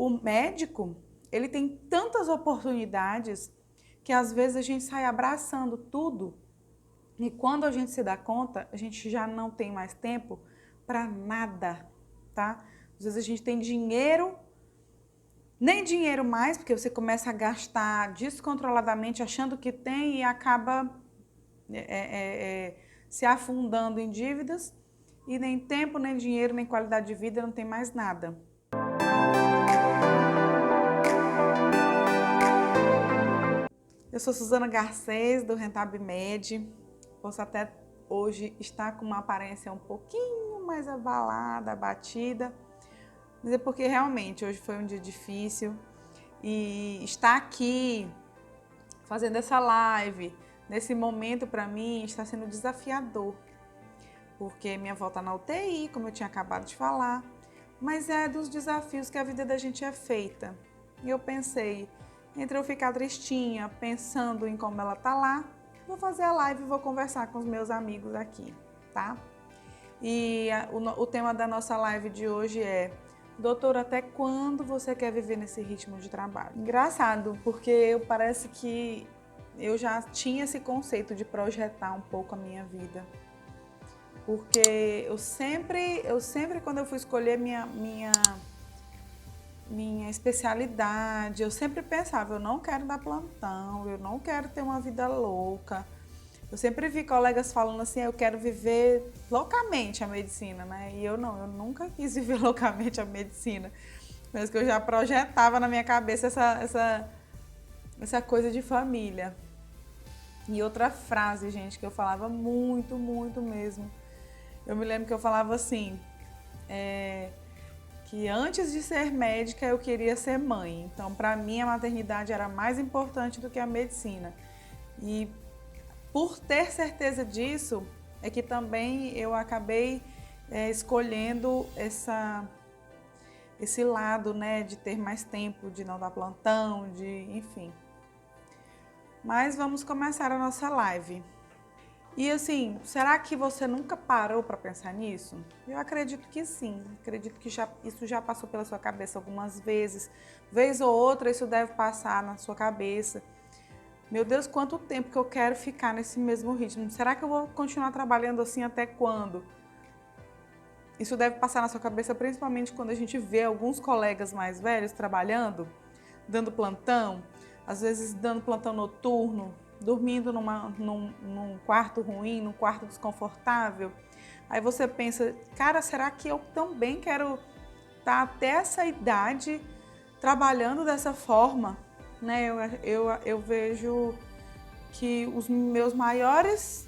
o médico, ele tem tantas oportunidades que às vezes a gente sai abraçando tudo e quando a gente se dá conta, a gente já não tem mais tempo para nada, tá? Às vezes a gente tem dinheiro, nem dinheiro mais, porque você começa a gastar descontroladamente achando que tem e acaba se afundando em dívidas e nem tempo, nem dinheiro, nem qualidade de vida, não tem mais nada. Eu sou Suzana Garcês, do RentabMed. Posso até hoje estar com uma aparência um pouquinho mais abalada, abatida, mas é porque realmente hoje foi um dia difícil e estar aqui fazendo essa live, nesse momento para mim está sendo desafiador, porque minha avó está na UTI, como eu tinha acabado de falar, mas é dos desafios que a vida da gente é feita. E eu pensei, entre eu ficar tristinha, pensando em como ela tá lá, vou fazer a live e vou conversar com os meus amigos aqui, tá? E o tema da nossa live de hoje é: doutor, até quando você quer viver nesse ritmo de trabalho? Engraçado, porque parece que eu já tinha esse conceito de projetar um pouco a minha vida. Porque eu sempre quando eu fui escolher minha especialidade, eu sempre pensava, eu não quero dar plantão, eu não quero ter uma vida louca. Eu sempre vi colegas falando assim, eu quero viver loucamente a medicina, né? E eu não, eu nunca quis viver loucamente a medicina. Mas que eu já projetava na minha cabeça essa coisa de família. E outra frase, gente, que eu falava muito, muito mesmo. Eu me lembro que eu falava assim, que antes de ser médica eu queria ser mãe. Então, para mim, a maternidade era mais importante do que a medicina. E por ter certeza disso, é que também eu acabei escolhendo esse lado, né, de ter mais tempo, de não dar plantão, enfim. Mas vamos começar a nossa live. E assim, será que você nunca parou para pensar nisso? Eu acredito que sim, acredito que isso já passou pela sua cabeça algumas vezes. Vez ou outra isso deve passar na sua cabeça. Meu Deus, quanto tempo que eu quero ficar nesse mesmo ritmo? Será que eu vou continuar trabalhando assim até quando? Isso deve passar na sua cabeça principalmente quando a gente vê alguns colegas mais velhos trabalhando, dando plantão, às vezes dando plantão noturno, dormindo num quarto ruim, num quarto desconfortável. Aí você pensa, cara, será que eu também quero estar até essa idade trabalhando dessa forma? Né? Eu vejo que os meus maiores,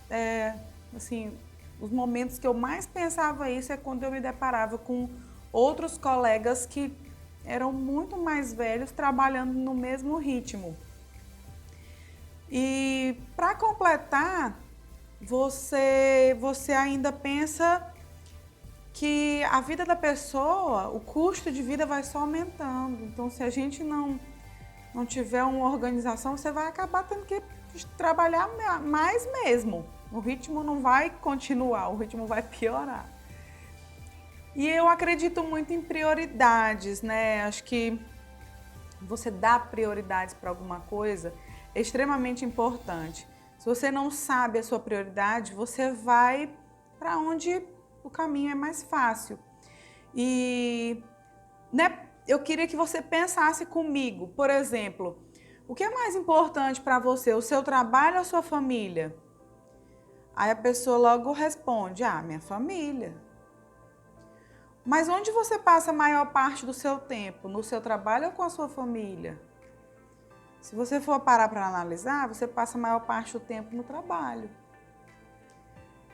assim, os momentos que eu mais pensava isso é quando eu me deparava com outros colegas que eram muito mais velhos trabalhando no mesmo ritmo. E para completar, você ainda pensa que a vida da pessoa, o custo de vida vai só aumentando. Então, se a gente não tiver uma organização, você vai acabar tendo que trabalhar mais mesmo. O ritmo não vai continuar, o ritmo vai piorar. E eu acredito muito em prioridades, né? Acho que você dá prioridades para alguma coisa é extremamente importante. Se você não sabe a sua prioridade, você vai para onde o caminho é mais fácil. E, né, eu queria que você pensasse comigo, por exemplo, o que é mais importante para você, o seu trabalho ou a sua família? Aí a pessoa logo responde, minha família. Mas onde você passa a maior parte do seu tempo? No seu trabalho ou com a sua família? Se você for parar para analisar, você passa a maior parte do tempo no trabalho.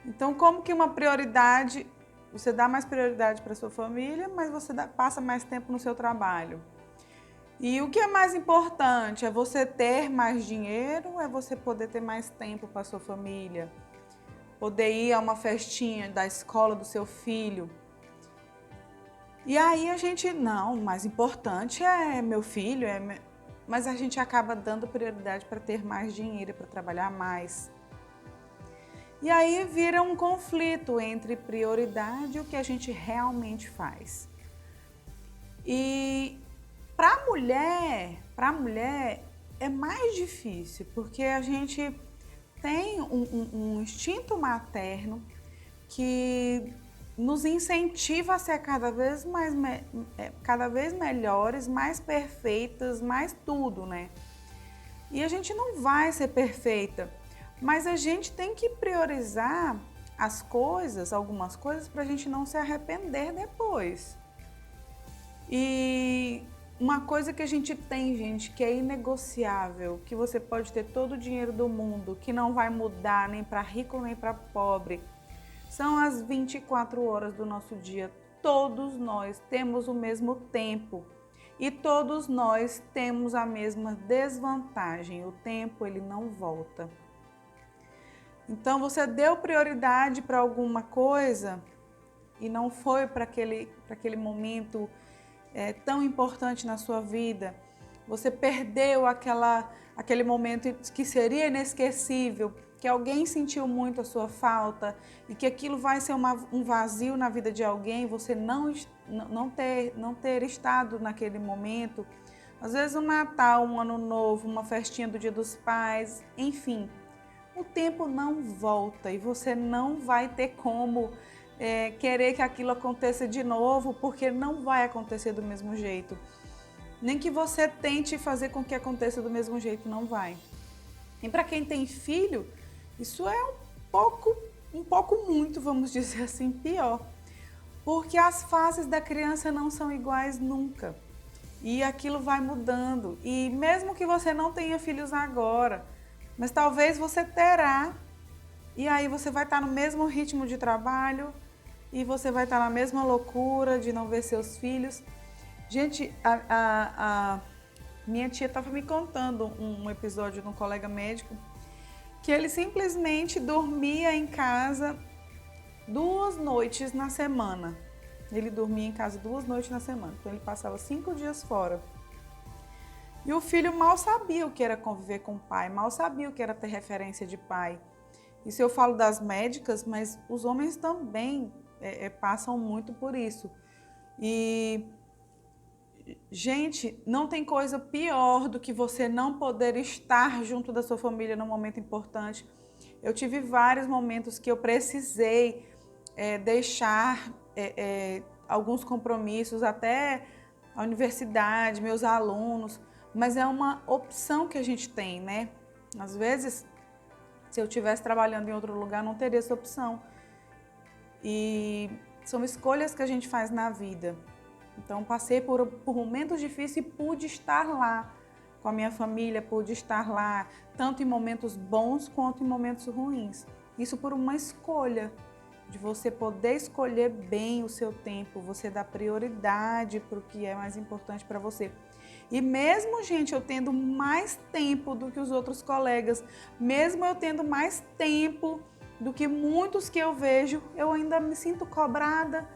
Então, como que uma prioridade, você dá mais prioridade para a sua família, mas você passa mais tempo no seu trabalho? E o que é mais importante? É você ter mais dinheiro ou é você poder ter mais tempo para a sua família? Poder ir a uma festinha da escola do seu filho? E aí a gente, não, o mais importante é meu filho, mas a gente acaba dando prioridade para ter mais dinheiro, para trabalhar mais. E aí vira um conflito entre prioridade e o que a gente realmente faz. E mulher é mais difícil, porque a gente tem um instinto materno que nos incentiva a ser cada vez melhores, mais perfeitas, mais tudo, né? E a gente não vai ser perfeita, mas a gente tem que priorizar as coisas, algumas coisas, para a gente não se arrepender depois. E uma coisa que a gente tem, gente, que é inegociável, que você pode ter todo o dinheiro do mundo, que não vai mudar nem para rico nem para pobre, são as 24 horas do nosso dia. Todos nós temos o mesmo tempo e todos nós temos a mesma desvantagem. O tempo, ele não volta. Então, você deu prioridade para alguma coisa e não foi para aquele momento tão importante na sua vida. Você perdeu aquele momento que seria inesquecível, que alguém sentiu muito a sua falta e que aquilo vai ser um vazio na vida de alguém, você não ter estado naquele momento. Às vezes um Natal, um Ano Novo, uma festinha do Dia dos Pais, enfim. O tempo não volta e você não vai ter como querer que aquilo aconteça de novo, porque não vai acontecer do mesmo jeito. Nem que você tente fazer com que aconteça do mesmo jeito, não vai. E para quem tem filho, isso é um pouco muito, vamos dizer assim, pior. Porque as fases da criança não são iguais nunca. E aquilo vai mudando. E mesmo que você não tenha filhos agora, mas talvez você terá, e aí você vai estar no mesmo ritmo de trabalho, e você vai estar na mesma loucura de não ver seus filhos. Gente, a minha tia estava me contando um episódio de um colega médico, que ele simplesmente dormia em casa 2 noites na semana. Ele dormia em casa 2 noites na semana, então ele passava 5 dias fora. E o filho mal sabia o que era conviver com o pai, mal sabia o que era ter referência de pai. Isso eu falo das médicas, mas os homens também passam muito por isso. E, gente, não tem coisa pior do que você não poder estar junto da sua família num momento importante. Eu tive vários momentos que eu precisei deixar alguns compromissos, até a universidade, meus alunos, mas é uma opção que a gente tem, né? Às vezes, se eu estivesse trabalhando em outro lugar, não teria essa opção. E são escolhas que a gente faz na vida. Então, passei por momentos difíceis e pude estar lá com a minha família, pude estar lá, tanto em momentos bons quanto em momentos ruins. Isso por uma escolha, de você poder escolher bem o seu tempo, você dar prioridade para o que é mais importante para você. E mesmo, gente, eu tendo mais tempo do que os outros colegas, mesmo eu tendo mais tempo do que muitos que eu vejo, eu ainda me sinto cobrada.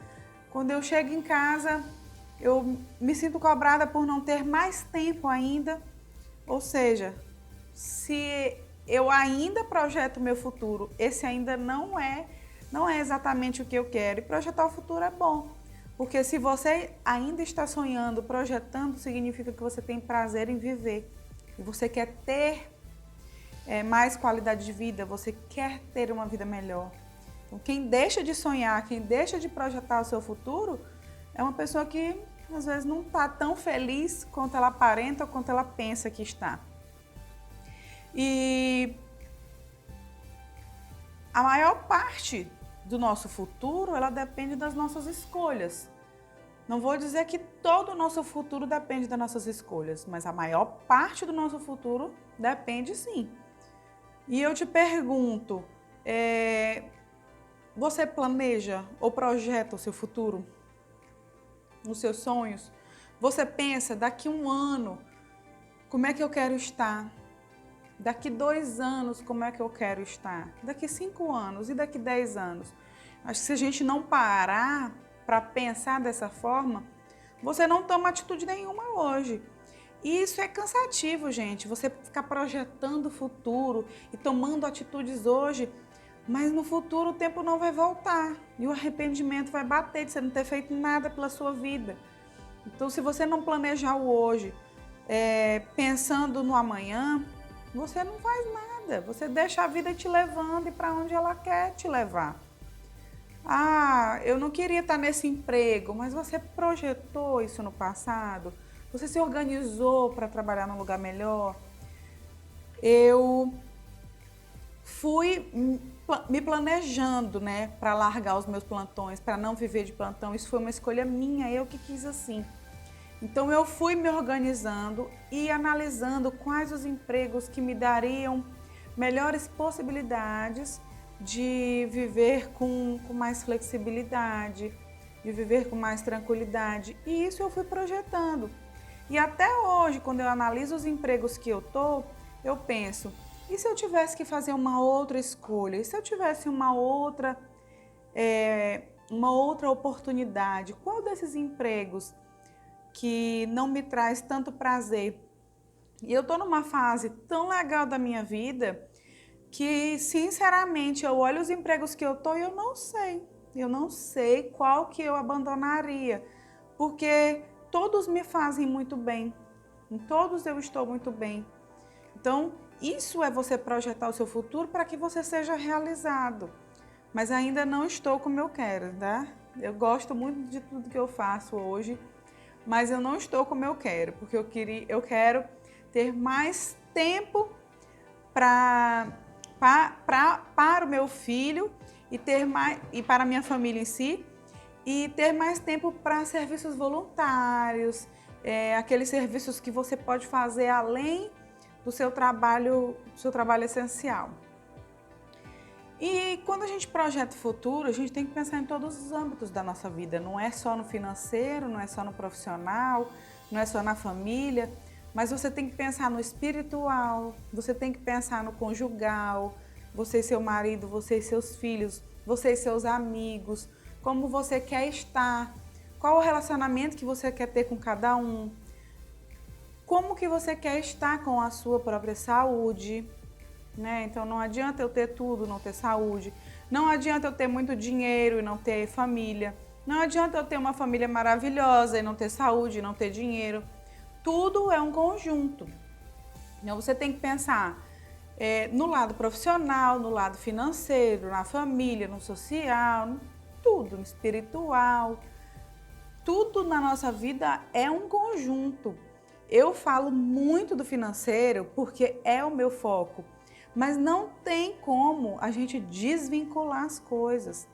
Quando eu chego em casa, eu me sinto cobrada por não ter mais tempo ainda. Ou seja, se eu ainda projeto o meu futuro, esse ainda não é exatamente o que eu quero. E projetar o futuro é bom. Porque se você ainda está sonhando, projetando, significa que você tem prazer em viver. E você quer ter mais qualidade de vida, você quer ter uma vida melhor. Então, quem deixa de sonhar, quem deixa de projetar o seu futuro, é uma pessoa que às vezes não está tão feliz quanto ela aparenta ou quanto ela pensa que está. E a maior parte do nosso futuro, ela depende das nossas escolhas. Não vou dizer que todo o nosso futuro depende das nossas escolhas, mas a maior parte do nosso futuro depende sim. E eu te pergunto, você planeja ou projeta o seu futuro? Os seus sonhos? Você pensa, daqui 1 ano, como é que eu quero estar? Daqui 2 anos, como é que eu quero estar? Daqui 5 anos e daqui 10 anos? Acho que se a gente não parar para pensar dessa forma, você não toma atitude nenhuma hoje. E isso é cansativo, gente. Você ficar projetando o futuro e tomando atitudes hoje, mas no futuro o tempo não vai voltar. E o arrependimento vai bater de você não ter feito nada pela sua vida. Então, se você não planejar o hoje, pensando no amanhã, você não faz nada. Você deixa a vida te levando e para onde ela quer te levar. Ah, eu não queria estar nesse emprego, mas você projetou isso no passado? Você se organizou para trabalhar num lugar melhor? Eu fui me planejando, né, para largar os meus plantões, para não viver de plantão. Isso foi uma escolha minha, eu que quis assim. Então eu fui me organizando e analisando quais os empregos que me dariam melhores possibilidades de viver com mais flexibilidade, de viver com mais tranquilidade. E isso eu fui projetando. E até hoje, quando eu analiso os empregos que eu penso, e se eu tivesse que fazer uma outra escolha? E se eu tivesse uma outra oportunidade? Qual desses empregos que não me traz tanto prazer? E eu estou numa fase tão legal da minha vida que, sinceramente, eu olho os empregos que eu estou e eu não sei. Eu não sei qual que eu abandonaria, porque todos me fazem muito bem. Em todos eu estou muito bem. Então, isso é você projetar o seu futuro para que você seja realizado. Mas ainda não estou como eu quero, tá? Eu gosto muito de tudo que eu faço hoje, mas eu não estou como eu quero, porque eu quero ter mais tempo para o meu filho e para a minha família em si, e ter mais tempo para serviços voluntários, aqueles serviços que você pode fazer além do seu trabalho essencial. E quando a gente projeta o futuro, a gente tem que pensar em todos os âmbitos da nossa vida. Não é só no financeiro, não é só no profissional, não é só na família, mas você tem que pensar no espiritual, você tem que pensar no conjugal, você e seu marido, você e seus filhos, você e seus amigos, como você quer estar, qual o relacionamento que você quer ter com cada um, como que você quer estar com a sua própria saúde, né? Então não adianta eu ter tudo, não ter saúde, não adianta eu ter muito dinheiro e não ter família, não adianta eu ter uma família maravilhosa e não ter saúde, e não ter dinheiro. Tudo é um conjunto. Então você tem que pensar no lado profissional, no lado financeiro, na família, no social, tudo, no espiritual. Tudo na nossa vida é um conjunto. Eu falo muito do financeiro porque é o meu foco, mas não tem como a gente desvincular as coisas.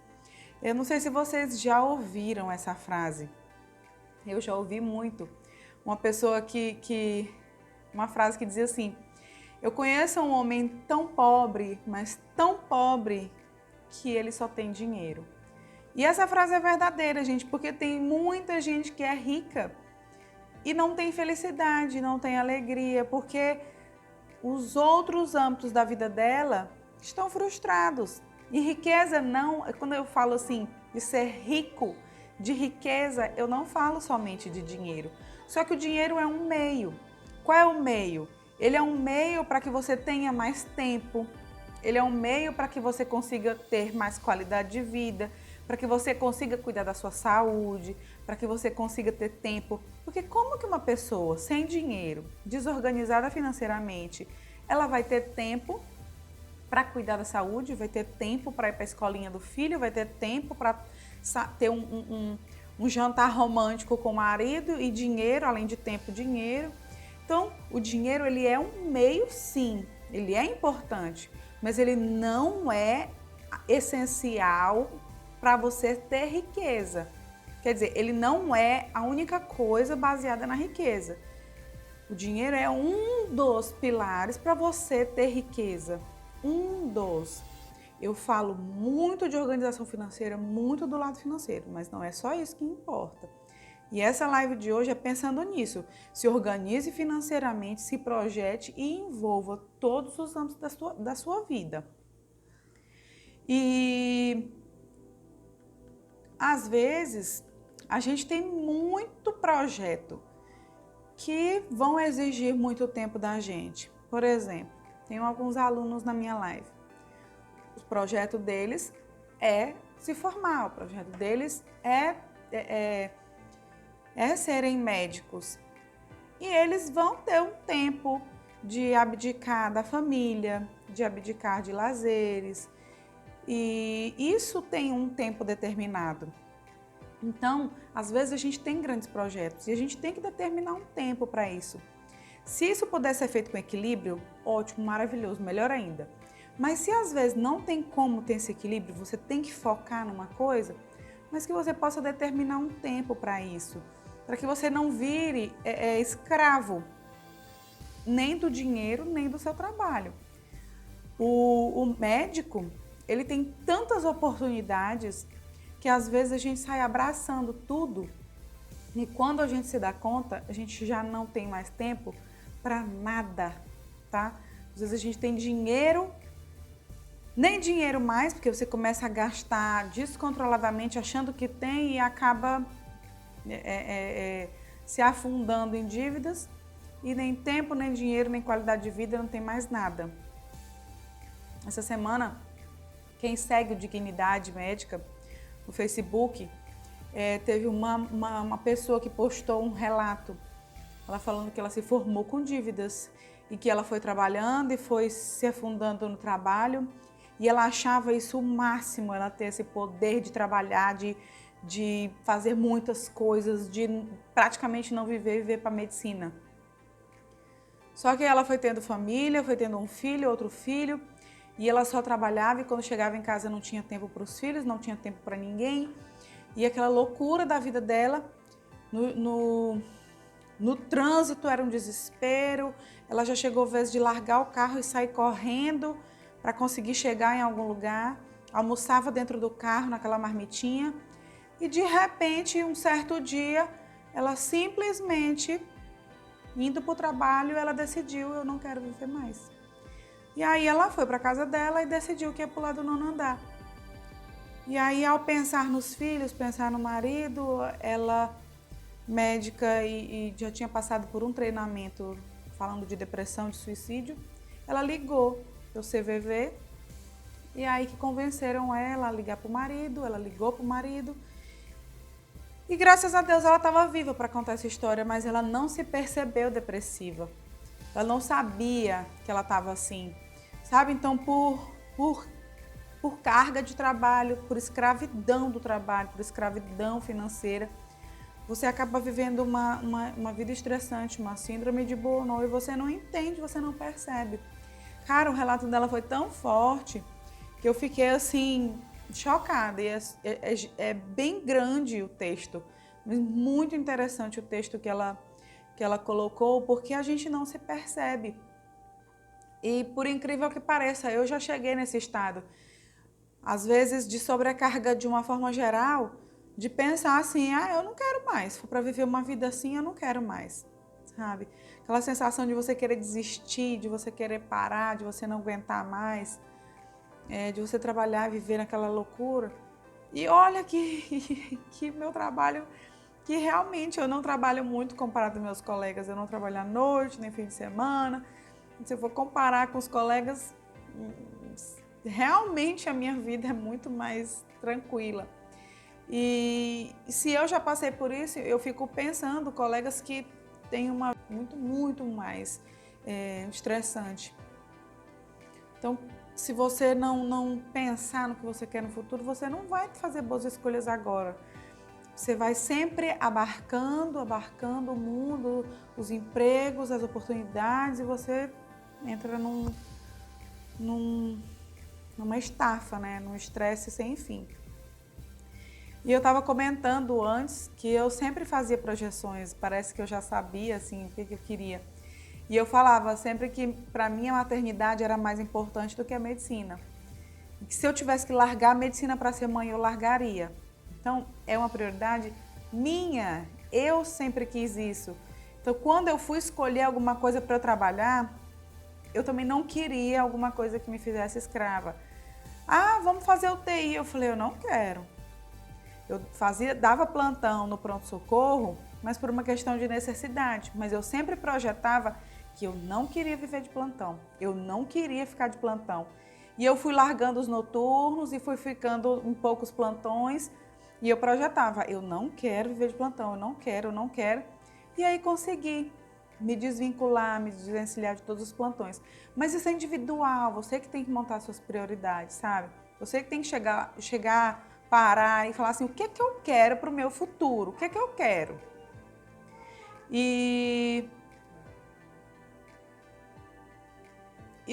Eu não sei se vocês já ouviram essa frase. Eu já ouvi muito. Uma pessoa uma frase que dizia assim: eu conheço um homem tão pobre, mas tão pobre, que ele só tem dinheiro. E essa frase é verdadeira, gente, porque tem muita gente que é rica e não tem felicidade, não tem alegria, porque os outros âmbitos da vida dela estão frustrados. E riqueza não, quando eu falo assim de ser rico, de riqueza, eu não falo somente de dinheiro. Só que o dinheiro é um meio. Qual é o meio? Ele é um meio para que você tenha mais tempo. Ele é um meio para que você consiga ter mais qualidade de vida, para que você consiga cuidar da sua saúde, para que você consiga ter tempo. Porque como que uma pessoa sem dinheiro, desorganizada financeiramente, ela vai ter tempo para cuidar da saúde, vai ter tempo para ir para a escolinha do filho, vai ter tempo para ter um jantar romântico com o marido e dinheiro, além de tempo, dinheiro. Então, o dinheiro ele é um meio, sim, ele é importante, mas ele não é essencial para você ter riqueza. Quer dizer, ele não é a única coisa baseada na riqueza. O dinheiro é um dos pilares para você ter riqueza. Um dos. Eu falo muito de organização financeira, muito do lado financeiro, mas não é só isso que importa. E essa live de hoje é pensando nisso. Se organize financeiramente, se projete e envolva todos os âmbitos da sua vida. E às vezes a gente tem muito projeto que vão exigir muito tempo da gente. Por exemplo, tenho alguns alunos na minha live. O projeto deles é se formar, o projeto deles é serem médicos. e eles vão ter um tempo de abdicar da família, de abdicar de lazeres, e isso tem um tempo determinado. Então, às vezes a gente tem grandes projetos e a gente tem que determinar um tempo para isso. Se isso puder ser feito com equilíbrio, ótimo, maravilhoso, melhor ainda. Mas se às vezes não tem como ter esse equilíbrio, você tem que focar numa coisa, mas que você possa determinar um tempo para isso, para que você não vire escravo nem do dinheiro, nem do seu trabalho. O médico, ele tem tantas oportunidades que às vezes a gente sai abraçando tudo e quando a gente se dá conta, a gente já não tem mais tempo para nada, tá? Às vezes a gente tem dinheiro, nem dinheiro mais, porque você começa a gastar descontroladamente achando que tem e acaba se afundando em dívidas e nem tempo, nem dinheiro, nem qualidade de vida, não tem mais nada. Essa semana, quem segue o Dignidade Médica no Facebook, teve uma pessoa que postou um relato, ela falando que ela se formou com dívidas e que ela foi trabalhando e foi se afundando no trabalho e ela achava isso o máximo, ela ter esse poder de trabalhar, de fazer muitas coisas, de praticamente não viver para medicina. Só que ela foi tendo família, foi tendo um filho, outro filho, e ela só trabalhava e quando chegava em casa não tinha tempo para os filhos, não tinha tempo para ninguém. E aquela loucura da vida dela, no trânsito era um desespero, ela já chegou às vezes de largar o carro e sair correndo para conseguir chegar em algum lugar, almoçava dentro do carro, naquela marmitinha, e de repente, um certo dia, ela simplesmente, indo para o trabalho, ela decidiu, eu não quero viver mais. E aí ela foi para a casa dela e decidiu que ia pular do 9º andar. E aí, ao pensar nos filhos, pensar no marido, ela, médica e já tinha passado por um treinamento falando de depressão, de suicídio, ela ligou para o CVV e aí que convenceram ela a ligar para o marido, ela ligou para o marido e graças a Deus ela estava viva para contar essa história, mas ela não se percebeu depressiva, ela não sabia que ela estava assim, sabe? Então, por carga de trabalho, por escravidão do trabalho, por escravidão financeira, você acaba vivendo uma vida estressante, uma síndrome de burnout e você não entende, você não percebe. Cara, o relato dela foi tão forte que eu fiquei assim, chocada. E é bem grande o texto, muito interessante o texto que ela colocou, porque a gente não se percebe. E por incrível que pareça, eu já cheguei nesse estado. Às vezes de sobrecarga de uma forma geral, de pensar assim, eu não quero mais, se for para viver uma vida assim, eu não quero mais, sabe? Aquela sensação de você querer desistir, de você querer parar, de você não aguentar mais, de você trabalhar e viver naquela loucura. E olha que meu trabalho, que realmente eu não trabalho muito comparado aos meus colegas, eu não trabalho à noite, nem fim de semana. Se eu for comparar com os colegas, realmente a minha vida é muito mais tranquila. E se eu já passei por isso, eu fico pensando, colegas que têm uma muito mais estressante. Então, se você não pensar no que você quer no futuro, você não vai fazer boas escolhas agora. Você vai sempre abarcando o mundo, os empregos, as oportunidades, e você entra numa estafa, né? Num estresse sem fim. E eu estava comentando antes que eu sempre fazia projeções, parece que eu já sabia assim, o que eu queria. E eu falava sempre que para mim a maternidade era mais importante do que a medicina. E que se eu tivesse que largar a medicina para ser mãe, eu largaria. Então é uma prioridade minha, eu sempre quis isso. Então quando eu fui escolher alguma coisa para eu trabalhar, eu também não queria alguma coisa que me fizesse escrava. Vamos fazer UTI. Eu falei, eu não quero. Eu dava plantão no pronto-socorro, mas por uma questão de necessidade. Mas eu sempre projetava que eu não queria viver de plantão. Eu não queria ficar de plantão. E eu fui largando os noturnos e fui ficando em poucos plantões. E eu projetava, eu não quero viver de plantão, eu não quero. E aí consegui. me desvincular, me desvencilhar de todos os plantões. Mas isso é individual, você que tem que montar suas prioridades, sabe? Você que tem que chegar, parar e falar assim, o que é que eu quero para o meu futuro? O que é que eu quero? E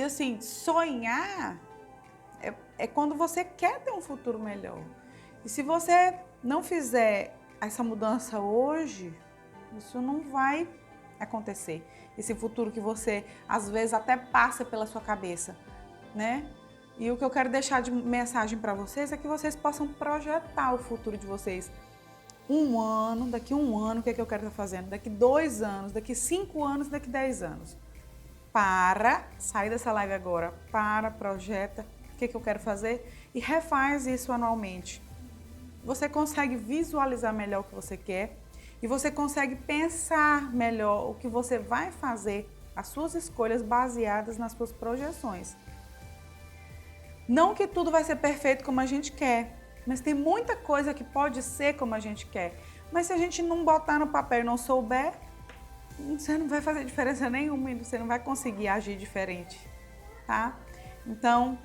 assim, sonhar é quando você quer ter um futuro melhor. E se você não fizer essa mudança hoje, isso não vai acontecer. Esse futuro que você, às vezes, até passa pela sua cabeça, né? E o que eu quero deixar de mensagem para vocês é que vocês possam projetar o futuro de vocês. Daqui um ano, o que é que eu quero estar fazendo? Daqui 2 anos, daqui 5 anos, daqui 10 anos. Sai dessa live agora, projeta o que é que eu quero fazer e refaz isso anualmente. Você consegue visualizar melhor o que você quer e você consegue pensar melhor o que você vai fazer, as suas escolhas baseadas nas suas projeções. Não que tudo vai ser perfeito como a gente quer, mas tem muita coisa que pode ser como a gente quer. Mas se a gente não botar no papel e não souber, você não vai fazer diferença nenhuma e você não vai conseguir agir diferente, tá? Então,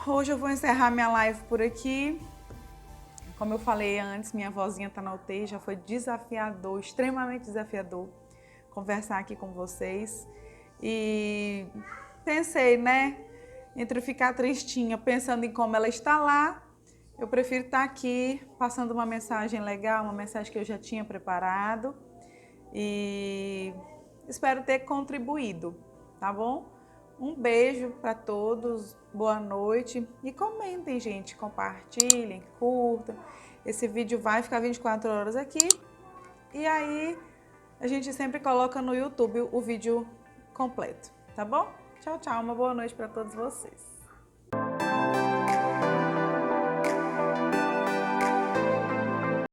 hoje eu vou encerrar minha live por aqui. Como eu falei antes, minha vozinha tá na UTI, já foi desafiador, extremamente desafiador conversar aqui com vocês. E pensei, né, entre ficar tristinha pensando em como ela está lá, eu prefiro estar aqui passando uma mensagem legal, uma mensagem que eu já tinha preparado. E espero ter contribuído, tá bom? Um beijo para todos, boa noite e comentem, gente, compartilhem, curtam. Esse vídeo vai ficar 24 horas aqui e aí a gente sempre coloca no YouTube o vídeo completo, tá bom? Tchau, tchau, uma boa noite para todos vocês.